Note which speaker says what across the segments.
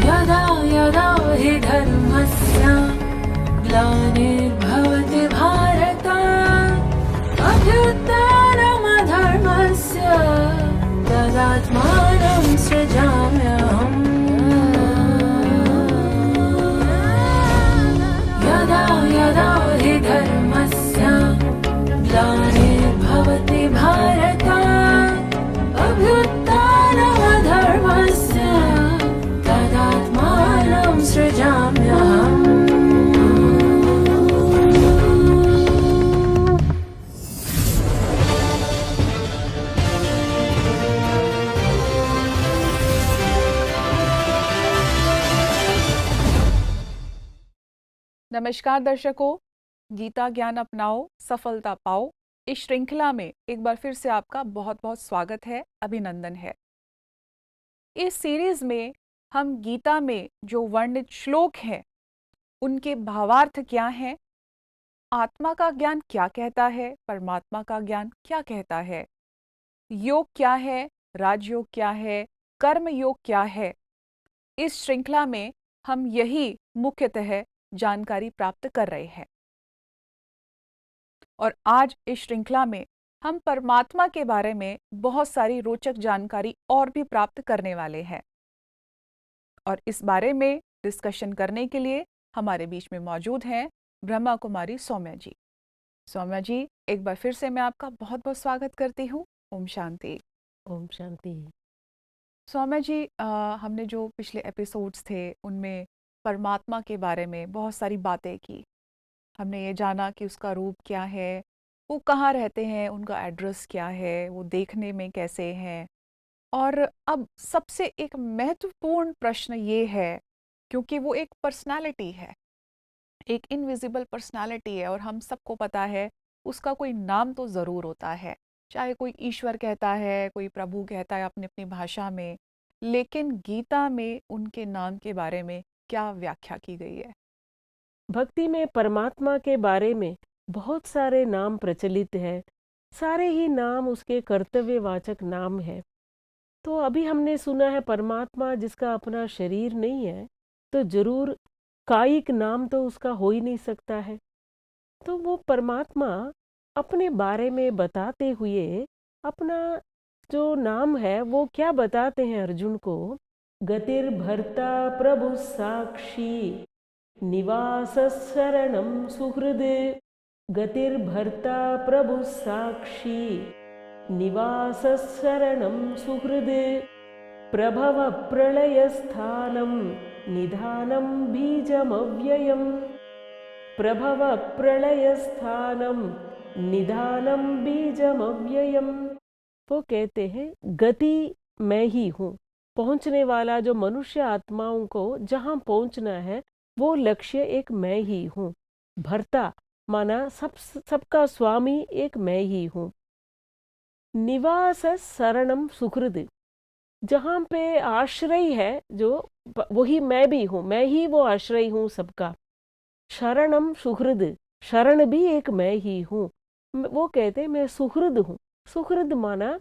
Speaker 1: यदा यदा हि धर्मस्य ग्लानिर्भवति भारत अभ्युत्थानमधर्मस्य तदात्मानं सृजाम्यहम् यदा यदा हि धर्मस्य ग्लानिर्भवति भारत अभ्युत्थानमधर्मस्य तदात्मानं सृजाम्यहम्।
Speaker 2: नमस्कार दर्शकों, गीता ज्ञान अपनाओ सफलता पाओ इस श्रृंखला में एक बार फिर से आपका बहुत बहुत स्वागत है, अभिनंदन है। इस सीरीज में हम गीता में जो वर्णित श्लोक हैं उनके भावार्थ क्या हैं, आत्मा का ज्ञान क्या कहता है, परमात्मा का ज्ञान क्या कहता है, योग क्या है, राजयोग क्या है, कर्म योग क्या है, इस श्रृंखला में हम यही मुख्यतः जानकारी प्राप्त कर रहे हैं। और आज इस श्रृंखला में हम परमात्मा के बारे में बहुत सारी रोचक जानकारी और भी प्राप्त करने वाले हैं। और इस बारे में डिस्कशन करने के लिए हमारे बीच में मौजूद हैं ब्रह्मा कुमारी सौम्या जी। सौम्या जी, एक बार फिर से मैं आपका बहुत बहुत स्वागत करती हूँ। ओम शांति।
Speaker 3: ओम शांति।
Speaker 2: सौम्या जी, हमने जो पिछले एपिसोड्स थे उनमें परमात्मा के बारे में बहुत सारी बातें की। हमने ये जाना कि उसका रूप क्या है, वो कहाँ रहते हैं, उनका एड्रेस क्या है, वो देखने में कैसे हैं। और अब सबसे एक महत्वपूर्ण प्रश्न ये है, क्योंकि वो एक पर्सनालिटी है, एक इनविजिबल पर्सनालिटी है और हम सबको पता है उसका कोई नाम तो ज़रूर होता है, चाहे कोई ईश्वर कहता है, कोई प्रभु कहता है अपनी अपनी भाषा में, लेकिन गीता में उनके नाम के बारे में क्या व्याख्या की गई है?
Speaker 3: भक्ति में परमात्मा के बारे में बहुत सारे नाम प्रचलित हैं। सारे ही नाम उसके कर्तव्यवाचक नाम है। तो अभी हमने सुना है परमात्मा जिसका अपना शरीर नहीं है, तो जरूर कायिक नाम तो उसका हो ही नहीं सकता है। तो वो परमात्मा अपने बारे में बताते हुए अपना जो नाम है वो क्या बताते हैं अर्जुन को? गतिर्भर्ता प्रभु साक्षी निवास शरणं सुहृदे। गतिर्भर्ता प्रभु साक्षी निवास शरणं सुहृदे। प्रभव प्रलय स्थानं निधानं बीजमव्ययम्। प्रभव प्रलय स्थानं निधानं बीजमव्ययम्। वो कहते हैं गति मैं ही हूँ, पहुँचने वाला जो मनुष्य आत्माओं को जहाँ पहुँचना है वो लक्ष्य एक मैं ही हूँ। भर्ता माना सबका स्वामी एक मैं ही हूँ। निवास शरणम सुहृद, जहाँ पे आश्रय है जो वही मैं भी हूँ, मैं ही वो आश्रय हूँ सबका। शरणम सुहृद, शरण भी एक मैं ही हूँ। वो कहते हैं मैं सुहृद हूँ। सुहृद माना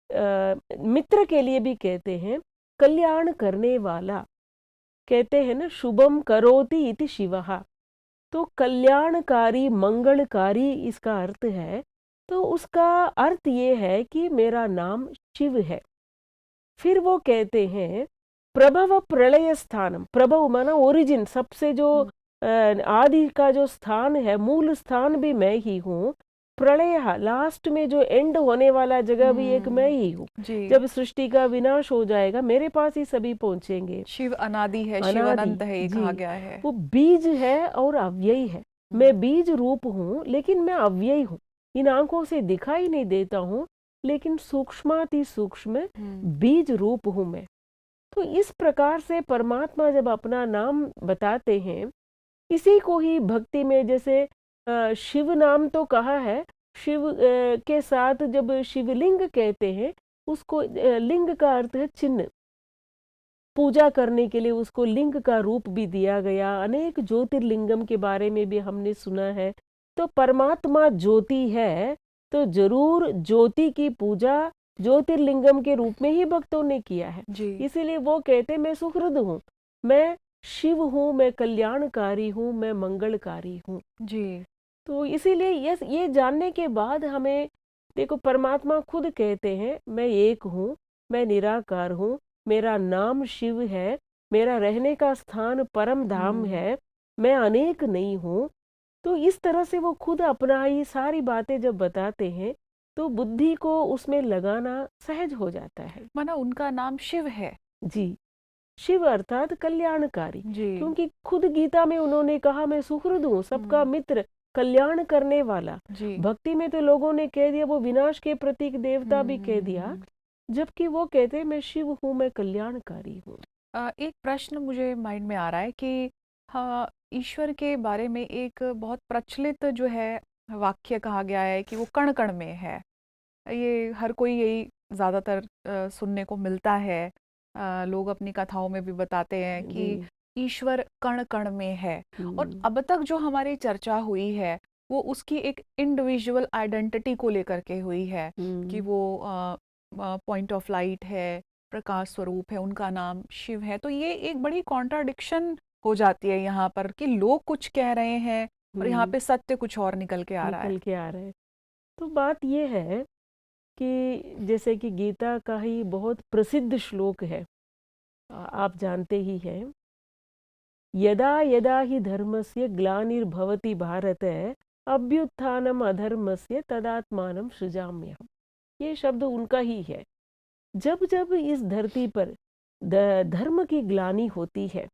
Speaker 3: मित्र के लिए भी कहते हैं कल्याण करने वाला। कहते हैं ना शुभम करोति इति शिवः, तो कल्याणकारी मंगलकारी इसका अर्थ है। तो उसका अर्थ ये है कि मेरा नाम शिव है। फिर वो कहते हैं प्रभव प्रलय स्थानम, प्रभव माना ओरिजिन, सबसे जो आदि का जो स्थान है, मूल स्थान भी मैं ही हूँ। प्रलय लास्ट में जो एंड होने वाला जगह भी एक मैं ही हूँ। जब सृष्टि का विनाश हो जाएगा मेरे पास ही सभी पहुंचेंगे।
Speaker 2: शिव अनादि है, शिव अनंत है, कहा गया है। वो
Speaker 3: बीज है और अव्ययी है। मैं बीज रूप हूँ लेकिन मैं अव्ययी हूँ। इन आंखों से दिखाई नहीं देता हूँ लेकिन सूक्ष्माति सूक्ष्म बीज रूप हूँ मैं। तो इस प्रकार से परमात्मा जब अपना नाम बताते हैं, इसी को ही भक्ति में जैसे शिव नाम तो कहा है, शिव के साथ जब शिवलिंग कहते हैं उसको, लिंग का अर्थ है चिन्ह, पूजा करने के लिए उसको लिंग का रूप भी दिया गया। अनेक ज्योतिर्लिंगम के बारे में भी हमने सुना है तो परमात्मा ज्योति है, तो जरूर ज्योति की पूजा ज्योतिर्लिंगम के रूप में ही भक्तों ने किया है।
Speaker 2: जी
Speaker 3: इसीलिए वो कहते मैं सुहृद हूँ, मैं शिव हूँ, मैं कल्याणकारी हूँ, मैं मंगलकारी हूँ।
Speaker 2: जी
Speaker 3: तो इसीलिए ये जानने के बाद हमें देखो, परमात्मा खुद कहते हैं मैं एक हूँ, मैं निराकार हूँ, मेरा नाम शिव है, मेरा रहने का स्थान परम धाम है, मैं अनेक नहीं हूँ। तो इस तरह से वो खुद अपना ही सारी बातें जब बताते हैं तो बुद्धि को उसमें लगाना सहज हो जाता है।
Speaker 2: माना उनका नाम शिव है।
Speaker 3: जी, शिव अर्थात कल्याणकारी,
Speaker 2: जी
Speaker 3: क्योंकि खुद गीता में उन्होंने कहा मैं सुहृद हूँ, सबका मित्र, कल्याण करने वाला।
Speaker 2: जी
Speaker 3: भक्ति में तो लोगों ने कह दिया वो विनाश के प्रतीक देवता भी कह दिया, जबकि वो कहते हैं मैं शिव हूँ, मैं कल्याणकारी हूँ।
Speaker 2: एक प्रश्न मुझे माइंड में आ रहा है कि हाँ, ईश्वर के बारे में एक बहुत प्रचलित जो है वाक्य कहा गया है कि वो कण कण में है। ये हर कोई यही ज़्यादातर सुनने को मिलता है। लोग अपनी कथाओं में भी बताते हैं कि
Speaker 3: जी।
Speaker 2: ईश्वर कण कण में है। और अब तक जो हमारी चर्चा हुई है वो उसकी एक इंडिविजुअल आइडेंटिटी को लेकर के हुई है कि वो पॉइंट ऑफ लाइट है, प्रकाश स्वरूप है, उनका नाम शिव है। तो ये एक बड़ी कॉन्ट्राडिक्शन हो जाती है यहाँ पर कि लोग कुछ कह रहे हैं और यहाँ पे सत्य कुछ और निकल के आ रहा है।
Speaker 3: निकल के आ रहा है। तो बात ये है कि जैसे कि गीता का ही बहुत प्रसिद्ध श्लोक है, आप जानते ही हैं, यदा यदा हि धर्मस्य ग्लानिर्भवति भारत अभ्युत्थानम अधर्मस्य तदात्मानं सृजाम्यहम्। ये शब्द उनका ही है। जब जब इस धरती पर धर्म की ग्लानि होती है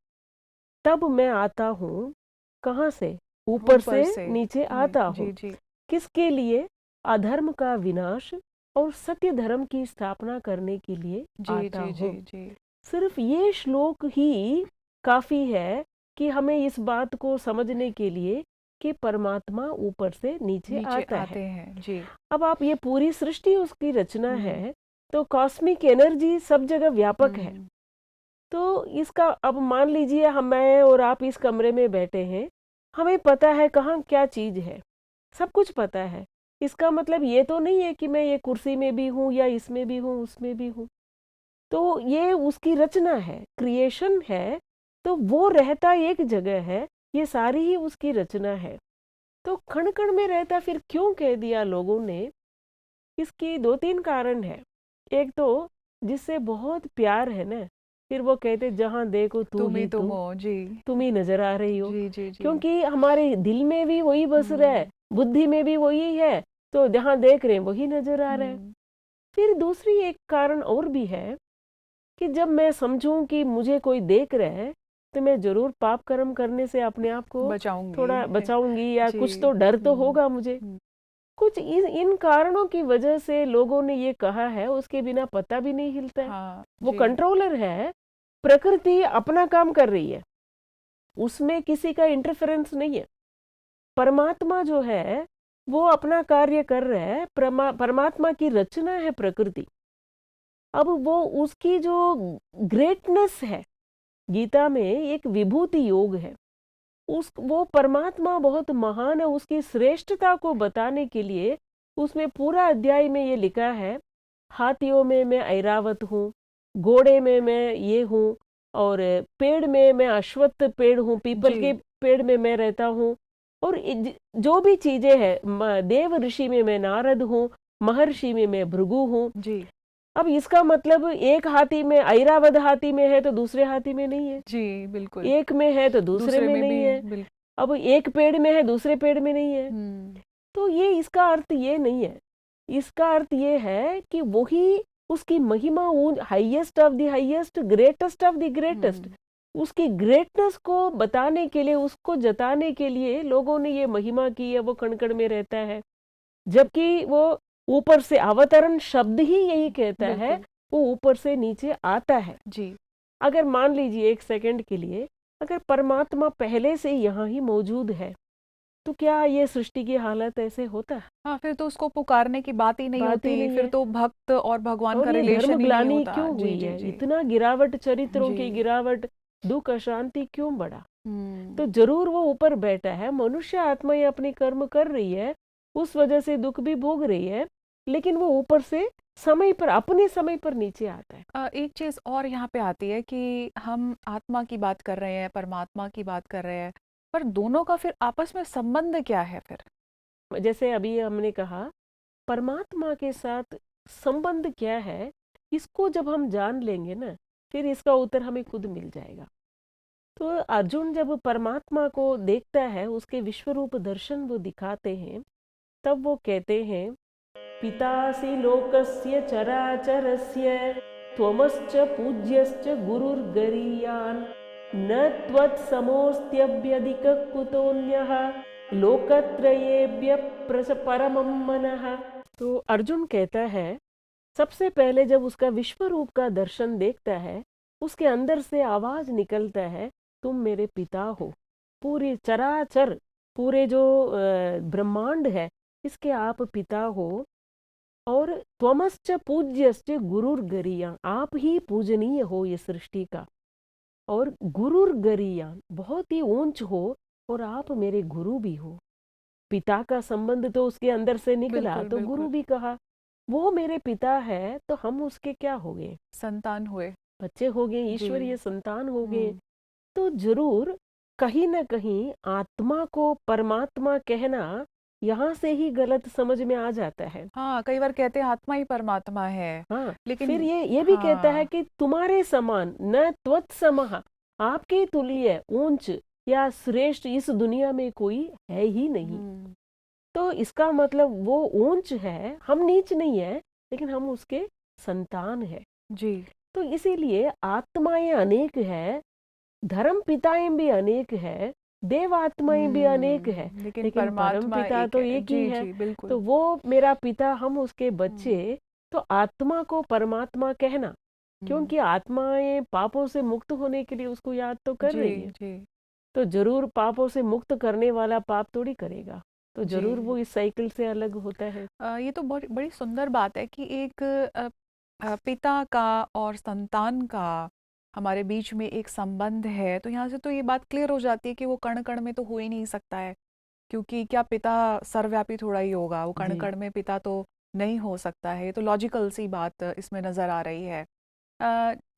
Speaker 3: तब मैं आता हूँ। कहाँ से? ऊपर से नीचे आता हूँ। किसके लिए? अधर्म का विनाश और सत्य धर्म की स्थापना करने के लिए आता हूँ। सिर्फ ये श्लोक ही काफी है कि हमें इस बात को समझने के लिए कि परमात्मा ऊपर से नीचे आता है।
Speaker 2: जी।
Speaker 3: अब आप ये पूरी सृष्टि उसकी रचना है, तो कॉस्मिक एनर्जी सब जगह व्यापक है। तो इसका अब मान लीजिए हम, मैं और आप इस कमरे में बैठे हैं, हमें पता है कहाँ क्या चीज है, सब कुछ पता है। इसका मतलब ये तो नहीं है कि मैं ये कुर्सी में भी हूँ या इसमें भी हूँ उसमें भी हूँ। तो ये उसकी रचना है, क्रिएशन है, तो वो रहता एक जगह है, ये सारी ही उसकी रचना है। तो कण कण में रहता फिर क्यों कह दिया लोगों ने? इसकी दो तीन कारण है। एक तो जिससे बहुत प्यार है ना, फिर वो कहते जहां देखो तुम हो, तुम ही नजर आ रही हो। क्योंकि हमारे दिल में भी वही बस रहा है, बुद्धि में भी वही है, तो जहां देख रहे हैं वही नजर आ रहा है। फिर दूसरी एक कारण और भी है कि जब मैं समझूं कि मुझे कोई देख रहा है तो मैं जरूर पाप कर्म करने से अपने आप को थोड़ा बचाऊंगी, या कुछ तो डर तो होगा मुझे। कुछ इन कारणों की वजह से लोगों ने ये कहा है, उसके बिना पता भी नहीं हिलता है। वो कंट्रोलर है, प्रकृति अपना काम कर रही है, उसमें किसी का इंटरफेरेंस नहीं है। परमात्मा जो है वो अपना कार्य कर रहा है, परमात्मा की रचना है प्रकृति। अब वो उसकी जो ग्रेटनेस है, गीता में एक विभूति योग है, वो परमात्मा बहुत महान है, उसकी श्रेष्ठता को बताने के लिए उसमें पूरा अध्याय में ये लिखा है, हाथियों में मैं ऐरावत हूँ, घोड़े में मैं ये हूँ, और पेड़ में मैं अश्वत्थ पेड़ हूँ, पीपल के पेड़ में मैं रहता हूँ, और जो भी चीजें हैं, देव ऋषि में मैं नारद हूँ, महर्षि में मैं भृगु हूँ। अब इसका मतलब एक हाथी में, ऐरावत हाथी में है तो दूसरे हाथी में नहीं है।
Speaker 2: जी बिल्कुल।
Speaker 3: एक में है तो दूसरे में नहीं है। अब एक पेड़ में है दूसरे पेड़ में नहीं है। तो ये इसका अर्थ ये नहीं है। इसका अर्थ ये है कि वही उसकी महिमा, highest of the highest, greatest of the greatest, उसकी ग्रेटनेस को बताने के लिए, उसको जताने के लिए लोगों ने ये महिमा की है। वो कण कण में रहता है, जबकि वो ऊपर से, अवतरण शब्द ही यही कहता है, वो ऊपर से नीचे आता है। जी। अगर मान लीजिए एक सेकंड के लिए, अगर परमात्मा पहले से यहाँ ही मौजूद है तो क्या ये सृष्टि की हालत ऐसे होता है?
Speaker 2: हाँ, फिर तो उसको पुकारने की बात ही नहीं होती, फिर तो भक्त और भगवान का रिलेशन ही नहीं होता।
Speaker 3: क्यों हुई है? इतना गिरावट, चरित्रों की गिरावट, दुख अशांति क्यों बढ़ा? तो जरूर वो ऊपर बैठा है। मनुष्य आत्माएं अपनी कर्म कर रही है, उस वजह से दुख भी भोग रही है, लेकिन वो ऊपर से समय पर, अपने समय पर नीचे आता है।
Speaker 2: एक चीज़ और यहाँ पे आती है कि हम आत्मा की बात कर रहे हैं, परमात्मा की बात कर रहे हैं, पर दोनों का फिर आपस में संबंध क्या है फिर?
Speaker 3: जैसे अभी हमने कहा, परमात्मा के साथ संबंध क्या है, इसको जब हम जान लेंगे ना, फिर इसका उत्तर हमें खुद मिल जाएगा। तो अर्जुन जब परमात्मा को देखता है, उसके विश्वरूप दर्शन वो दिखाते हैं, तब वो कहते हैं, पितासि लोकस्य चराचरस्य त्वमश्च पूज्यश्च गुरुर्गरीयान् न त्वत्समोऽस्त्यभ्यधिकः कुतोऽन्यः लोकत्रयेभ्य परमं मनः। तो अर्जुन कहता है, सबसे पहले जब उसका विश्वरूप का दर्शन देखता है, उसके अंदर से आवाज निकलता है, तुम मेरे पिता हो। पूरी चराचर, पूरे जो ब्रह्मांड है, इसके आप पिता हो। और त्वमश्च पूज्यश्च गुरुर्गरीयान, आप ही पूजनीय हो ये सृष्टि का। और गुरुर्गरीयान, बहुत ही ऊंच हो, और आप मेरे गुरु भी हो। पिता का संबंध तो उसके अंदर से निकला,
Speaker 2: बिल्कुल,
Speaker 3: तो
Speaker 2: बिल्कुल।
Speaker 3: गुरु भी कहा। वो मेरे पिता है, तो हम उसके क्या हो गए?
Speaker 2: संतान हुए।
Speaker 3: बच्चे हो गए,
Speaker 2: जी।
Speaker 3: ईश्वरीय संतान हो गए।
Speaker 2: हम्म,
Speaker 3: तो जरूर कहीं ना कहीं आत्मा को परमात्मा कहना यहाँ से ही गलत समझ में आ जाता है।
Speaker 2: हाँ, कई बार कहते हैं आत्मा ही परमात्मा है,
Speaker 3: हाँ,
Speaker 2: लेकिन
Speaker 3: फिर ये भी कहता है
Speaker 2: हाँ,
Speaker 3: कि तुम्हारे समान न त्वत्समः, आपके तुल्य ऊंच या श्रेष्ठ इस दुनिया में कोई है ही नहीं।
Speaker 2: हम्म,
Speaker 3: तो इसका मतलब वो ऊंच है, हम नीच नहीं है, लेकिन हम उसके संतान है।
Speaker 2: जी,
Speaker 3: तो इसीलिए आत्माएं अनेक है, धर्म पिताएं भी अनेक है, देव आत्माएं भी अनेक है,
Speaker 2: लेकिन
Speaker 3: लेकिन परम
Speaker 2: परमात्मा
Speaker 3: पिता
Speaker 2: एक
Speaker 3: तो
Speaker 2: है।
Speaker 3: एक ही
Speaker 2: जी,
Speaker 3: है।
Speaker 2: जी, बिल्कुल।
Speaker 3: तो वो मेरा पिता, हम उसके
Speaker 2: हम्म,
Speaker 3: बच्चे। तो आत्मा को परमात्मा कहना, क्योंकि आत्माएं पापों से मुक्त होने के लिए उसको याद तो कर
Speaker 2: जी,
Speaker 3: रही है,
Speaker 2: जी,
Speaker 3: तो जरूर पापों से मुक्त करने वाला पाप थोड़ी करेगा, तो जरूर
Speaker 2: जी।
Speaker 3: वो इस साइकिल से अलग होता है।
Speaker 2: ये तो बहुत बड़ी सुंदर बात है कि एक पिता का और संतान का हमारे बीच में एक संबंध है। तो यहाँ से तो ये बात क्लियर हो जाती है कि वो कण कण में तो हो ही नहीं सकता है, क्योंकि क्या पिता सर्वव्यापी थोड़ा ही होगा, वो कण
Speaker 3: जी
Speaker 2: कण में पिता तो नहीं हो सकता है। तो लॉजिकल सी बात इसमें नज़र आ रही है।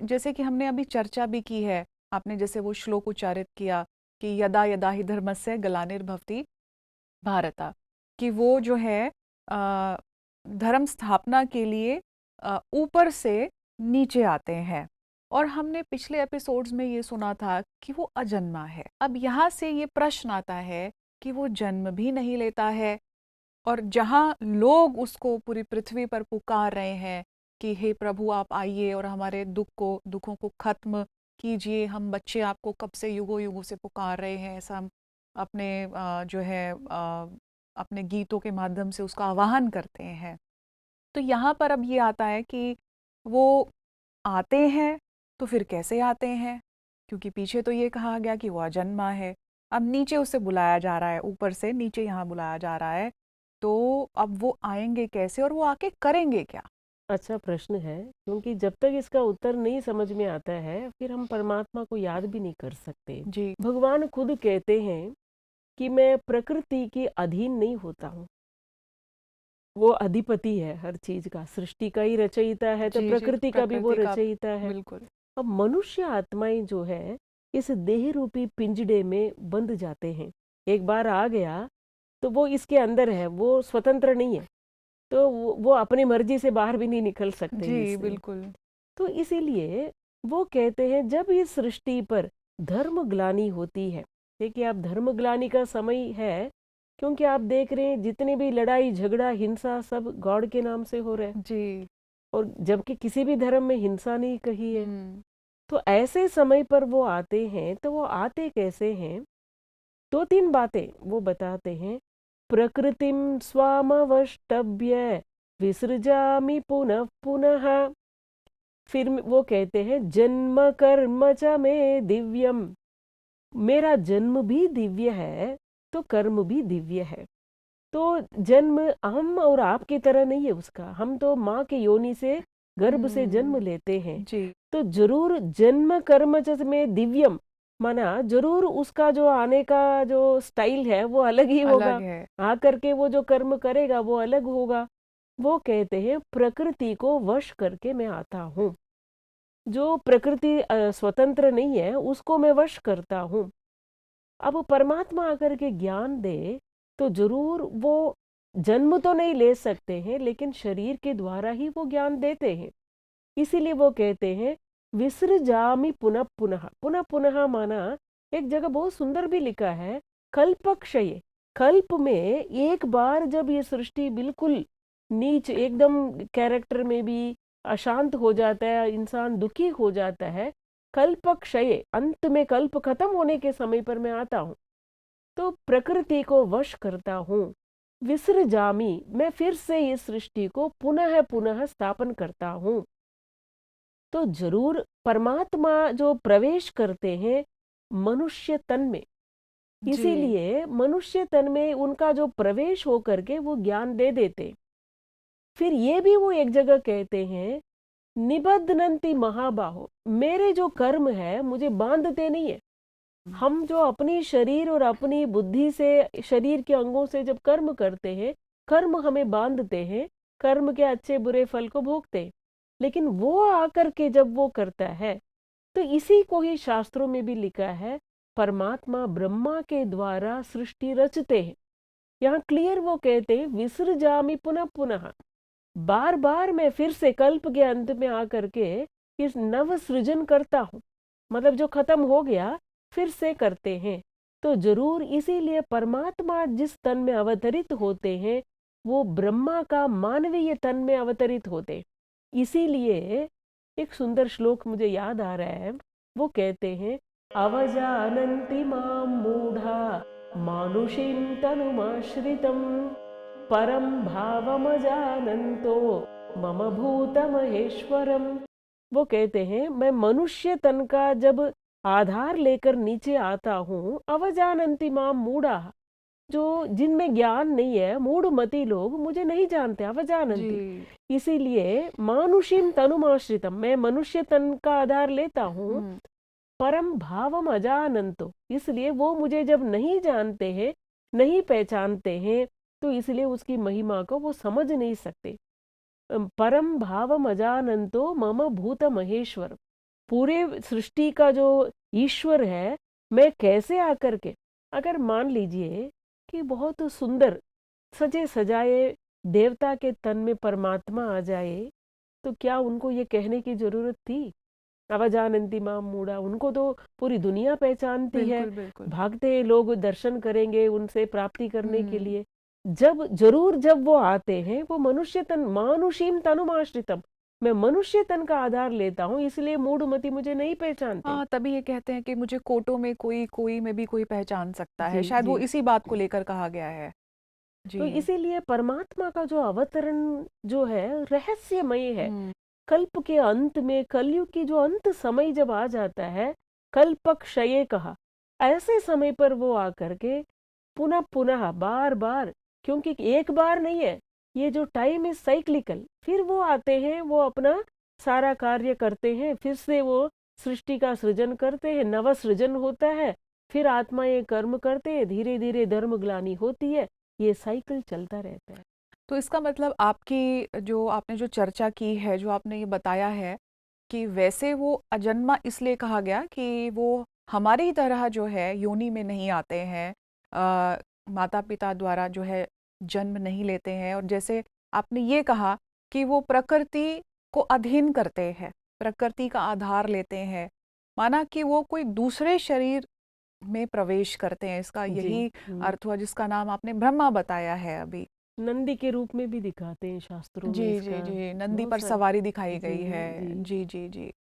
Speaker 2: जैसे कि हमने अभी चर्चा भी की है, आपने जैसे वो श्लोक उच्चारित किया कि यदा यदा ही धर्मस्य ग्लानिर्भवति भारत, कि वो जो है धर्म स्थापना के लिए ऊपर से नीचे आते हैं। और हमने पिछले एपिसोड्स में ये सुना था कि वो अजन्मा है। अब यहाँ से ये प्रश्न आता है कि वो जन्म भी नहीं लेता है, और जहाँ लोग उसको पूरी पृथ्वी पर पुकार रहे हैं कि हे प्रभु आप आइए और हमारे दुखों को खत्म कीजिए, हम बच्चे आपको कब से युगों युगों से पुकार रहे हैं, ऐसा हम अपने जो है अपने गीतों के माध्यम से उसका आह्वान करते हैं। तो यहाँ पर अब ये आता है कि वो आते हैं, तो फिर कैसे आते हैं? क्योंकि पीछे तो ये कहा गया कि वो अजन्मा है। अब नीचे उसे बुलाया जा रहा है, ऊपर से नीचे यहाँ बुलाया जा रहा है, तो अब वो आएंगे कैसे और वो आके करेंगे क्या?
Speaker 3: अच्छा प्रश्न है, क्योंकि जब तक इसका उत्तर नहीं समझ में आता है, फिर हम परमात्मा को याद भी नहीं कर सकते।
Speaker 2: जी,
Speaker 3: भगवान खुद कहते हैं कि मैं प्रकृति के अधीन नहीं होता हूँ। वो अधिपति है हर चीज का, सृष्टि का ही रचयिता है, तो
Speaker 2: जी, जी,
Speaker 3: प्रकृति का भी वो
Speaker 2: प्रकृति का,
Speaker 3: रचयिता है।
Speaker 2: बिल्कुल।
Speaker 3: अब मनुष्य आत्माएं जो है, इस देह रूपी पिंजड़े में बंध जाते हैं। एक बार आ गया तो वो इसके अंदर है, वो स्वतंत्र नहीं है, तो वो अपनी मर्जी से बाहर भी नहीं निकल सकते
Speaker 2: जी,
Speaker 3: इससे।
Speaker 2: बिल्कुल।
Speaker 3: तो इसीलिए वो कहते हैं, जब इस सृष्टि पर धर्म ग्लानि होती है, देखिए आप, धर्म ग्लानि का समय है, क्योंकि आप देख रहे हैं जितने भी लड़ाई झगड़ा हिंसा सब गॉड के नाम से हो रहे हैं,
Speaker 2: जी,
Speaker 3: और जबकि किसी भी धर्म में हिंसा नहीं कही है।
Speaker 2: हम्म,
Speaker 3: तो ऐसे समय पर वो आते हैं, तो वो आते कैसे हैं? दो तीन बातें वो बताते हैं। प्रकृतिम स्वामवष्टभ्य विसृजामि पुनः पुनः। फिर वो कहते हैं, जन्म कर्म च मे दिव्यम, मेरा जन्म भी दिव्य है, तो कर्म भी दिव्य है। तो जन्म हम और आपकी तरह नहीं है उसका, हम तो माँ के योनि से, गर्भ से जन्म लेते हैं।
Speaker 2: जी,
Speaker 3: तो जरूर जन्म कर्म च में दिव्यम, माना जरूर उसका जो आने का जो स्टाइल है वो अलग ही होगा,
Speaker 2: अलग है।
Speaker 3: आकर के वो जो कर्म करेगा वो अलग होगा। वो कहते हैं प्रकृति को वश करके मैं आता हूँ। जो प्रकृति स्वतंत्र नहीं है उसको मैं वश करता हूँ। अब परमात्मा आकर के ज्ञान दे तो जरूर वो जन्म तो नहीं ले सकते हैं, लेकिन शरीर के द्वारा ही वो ज्ञान देते हैं। इसीलिए वो कहते हैं विसृजामि पुनः पुनः। पुनः पुनः माना एक जगह बहुत सुंदर भी लिखा है कल्पक्षये। कल्प में एक बार जब ये सृष्टि बिल्कुल नीच एकदम कैरेक्टर में भी अशांत हो जाता है, इंसान दुखी हो जाता है, कल्पक्षये अंत में कल्प खत्म होने के समय पर मैं आता हूँ तो प्रकृति को वश करता हूँ। विसृजामि मैं फिर से इस सृष्टि को पुनः पुनः स्थापन करता हूँ। तो जरूर परमात्मा जो प्रवेश करते हैं मनुष्य तन में,
Speaker 2: जी।
Speaker 3: इसीलिए मनुष्य तन में उनका जो प्रवेश हो करके वो ज्ञान दे देते। फिर ये भी वो एक जगह कहते हैं निबद्धनन्ति महाबाहो, मेरे जो कर्म है मुझे बांधते नहीं है। हम जो अपनी शरीर और अपनी बुद्धि से शरीर के अंगों से जब कर्म करते हैं, कर्म हमें बांधते हैं, कर्म के अच्छे बुरे फल को भोगते हैं। लेकिन वो आकर के जब वो करता है तो इसी को ही शास्त्रों में भी लिखा है परमात्मा ब्रह्मा के द्वारा सृष्टि रचते हैं। यहाँ क्लियर वो कहते हैं विसृजामि पुनः पुनः, बार बार मैं फिर से कल्प के अंत में आकर के इस नव सृजन करता हूँ। मतलब जो खत्म हो गया फिर से करते हैं। तो जरूर इसीलिए परमात्मा जिस तन में अवतरित होते हैं वो ब्रह्मा का मानवीय तन में अवतरित होते। इसीलिए एक सुंदर श्लोक मुझे याद आ रहा है, वो कहते हैं अवजानन्ति मां मूढ़ा मानुषीं तनुमाश्रितं परम भावमजानन्तो मम भूतमहेश्वरम। वो कहते हैं मैं मनुष्य तन का जब आधार लेकर नीचे आता हूँ, अवजानन्ति मां मूढ़ा, जो जिनमें ज्ञान नहीं है, मूढ़मती लोग मुझे नहीं जानते, अवजानन्ति।
Speaker 2: जी।
Speaker 3: इसीलिए मानुषीम तनुमाश्रितम, मैं मनुष्य तन का आधार लेता हूँ, परम भावम अजानंतो, इसलिए वो मुझे जब नहीं जानते हैं, नहीं पहचानते हैं, तो इसलिए उसकी महिमा को वो समझ नहीं सकते। परम भावम अजानंतो मम भूत महेश्वर, पूरे सृष्टि का जो ईश्वर है, मैं कैसे आकर के, अगर मान लीजिए कि बहुत सुंदर सजे सजाए देवता के तन में परमात्मा आ जाए, तो क्या उनको ये कहने की जरूरत थी अवजानन्ति मां मूढ़ा? उनको तो पूरी दुनिया पहचानती है,
Speaker 2: बिल्कुल बिल्कुल।
Speaker 3: भागते हैं लोग दर्शन करेंगे उनसे प्राप्ति करने के
Speaker 2: हम्म।
Speaker 3: लिए। जब वो आते हैं वो मनुष्य तन, मानुषीम तनुमाश्रितम, मैं मनुष्य तन का आधार लेता हूँ, इसलिए मूढ़मती मुझे नहीं पहचानते।
Speaker 2: हाँ, तभी ये कहते हैं कि मुझे कोटों में कोई कोई में भी कोई पहचान सकता है,
Speaker 3: जी
Speaker 2: शायद वो
Speaker 3: जी।
Speaker 2: इसी बात को लेकर कहा गया है।
Speaker 3: तो
Speaker 2: जी।
Speaker 3: इसीलिए परमात्मा का जो अवतरण जो है रहस्यमय है।
Speaker 2: हम्म।
Speaker 3: कल्प के अंत में, कलयुग की जो अंत समय जब आ जाता है, कल्पक्षये कहा, ऐसे समय पर वो आकर के पुनः पुनः बार बार, क्योंकि एक बार नहीं है, ये जो टाइम इज साइक्लिकल, फिर वो आते हैं, वो अपना सारा कार्य करते हैं, फिर से वो सृष्टि का सृजन करते हैं, नव सृजन होता है, फिर आत्माएं कर्म करते हैं, धीरे धीरे धर्म ग्लानि होती है, ये साइकिल चलता रहता है।
Speaker 2: तो इसका मतलब आपने जो चर्चा की है, जो आपने ये बताया है कि वैसे वो अजन्मा इसलिए कहा गया कि वो हमारी तरह जो है योनि में नहीं आते हैं, माता पिता द्वारा जो है जन्म नहीं लेते हैं, और जैसे आपने ये कहा कि वो प्रकृति को अधीन करते हैं, प्रकृति का आधार लेते हैं, माना कि वो कोई दूसरे शरीर में प्रवेश करते हैं, इसका
Speaker 3: जी
Speaker 2: यही अर्थ हुआ जिसका नाम आपने ब्रह्मा बताया है अभी।
Speaker 3: नंदी के रूप में भी दिखाते हैं शास्त्रों में
Speaker 2: जी जी
Speaker 3: इसका
Speaker 2: जी, नंदी
Speaker 3: बहुत
Speaker 2: पर
Speaker 3: सारा।
Speaker 2: सवारी दिखाई
Speaker 3: जी
Speaker 2: गई है।
Speaker 3: जी
Speaker 2: जी जी जी।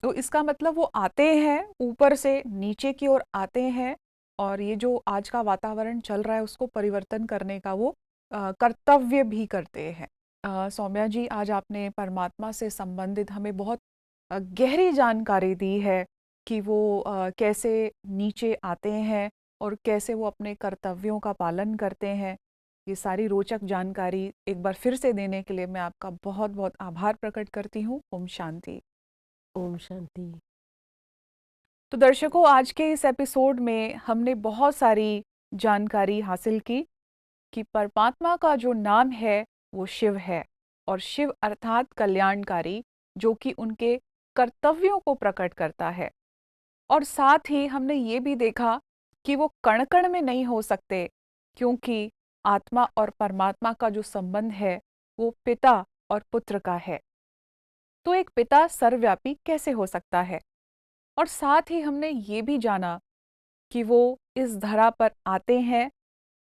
Speaker 2: तो इसका मतलब वो आते हैं, ऊपर से नीचे की ओर आते हैं, और ये जो आज का वातावरण चल रहा है उसको परिवर्तन करने का वो कर्तव्य भी करते हैं। सौम्या जी, आज आपने परमात्मा से संबंधित हमें बहुत गहरी जानकारी दी है कि वो कैसे नीचे आते हैं और कैसे वो अपने कर्तव्यों का पालन करते हैं। ये सारी रोचक जानकारी एक बार फिर से देने के लिए मैं आपका बहुत बहुत आभार प्रकट करती हूँ। ओम शांति।
Speaker 3: ओम शांति।
Speaker 2: तो दर्शकों, आज के इस एपिसोड में हमने बहुत सारी जानकारी हासिल की कि परमात्मा का जो नाम है वो शिव है, और शिव अर्थात कल्याणकारी, जो कि उनके कर्तव्यों को प्रकट करता है। और साथ ही हमने ये भी देखा कि वो कण कण में नहीं हो सकते, क्योंकि आत्मा और परमात्मा का जो संबंध है वो पिता और पुत्र का है। तो एक पिता सर्वव्यापी कैसे हो सकता है? और साथ ही हमने ये भी जाना कि वो इस धरा पर आते हैं,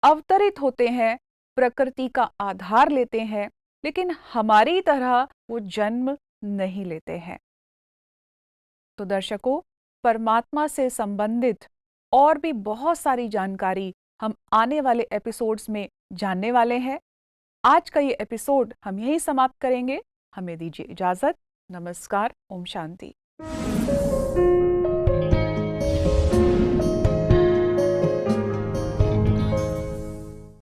Speaker 2: अवतरित होते हैं, प्रकृति का आधार लेते हैं, लेकिन हमारी तरह वो जन्म नहीं लेते हैं। तो दर्शकों, परमात्मा से संबंधित और भी बहुत सारी जानकारी हम आने वाले एपिसोड्स में जानने वाले हैं। आज का ये एपिसोड हम यहीं समाप्त करेंगे। हमें दीजिए इजाजत। नमस्कार। ओम शांति।